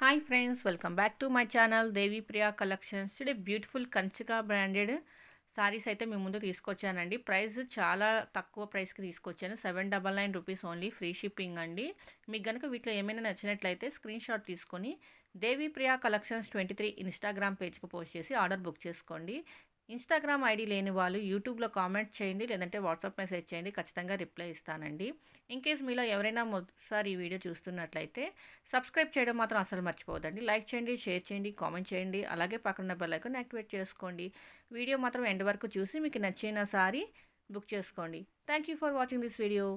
Hi friends, welcome back to my channel Devi Priya collections. Today beautiful కంచిగా branded saris అయితే మీ ముందు తీసుకొచ్చానండి. ప్రైస్ చాలా తక్కువ ప్రైస్కి తీసుకొచ్చాను. 799 రూపీస్ ఓన్లీ, ఫ్రీ షిప్పింగ్ అండి. మీకు కనుక వీటిలో ఏమైనా నచ్చినట్లయితే స్క్రీన్ షాట్ తీసుకొని దేవి ప్రియా కలెక్షన్స్ 23 ఇన్స్టాగ్రామ్ పేజ్కి పోస్ట్ చేసి ఆర్డర్ బుక్ చేసుకోండి. ఇన్స్టాగ్రామ్ ఐడి లేని వాళ్ళు యూట్యూబ్లో కామెంట్ చేయండి, లేదంటే వాట్సాప్ మెసేజ్ చేయండి, ఖచ్చితంగా రిప్లై ఇస్తానండి. ఇన్కేస్ మీలో ఎవరైనా మొదటిసారి ఈ వీడియో చూస్తున్నట్లయితే సబ్స్క్రైబ్ చేయడం మాత్రం అసలు మర్చిపోవద్దండి. లైక్ చేయండి, షేర్ చేయండి, కామెంట్ చేయండి, అలాగే పక్కన బెల్ ఐకాన్ యాక్టివేట్ చేసుకోండి. వీడియో మాత్రం ఎండ్ వరకు చూసి మీకు నచ్చిన సారీ బుక్ చేసుకోండి. Thank you for watching this video.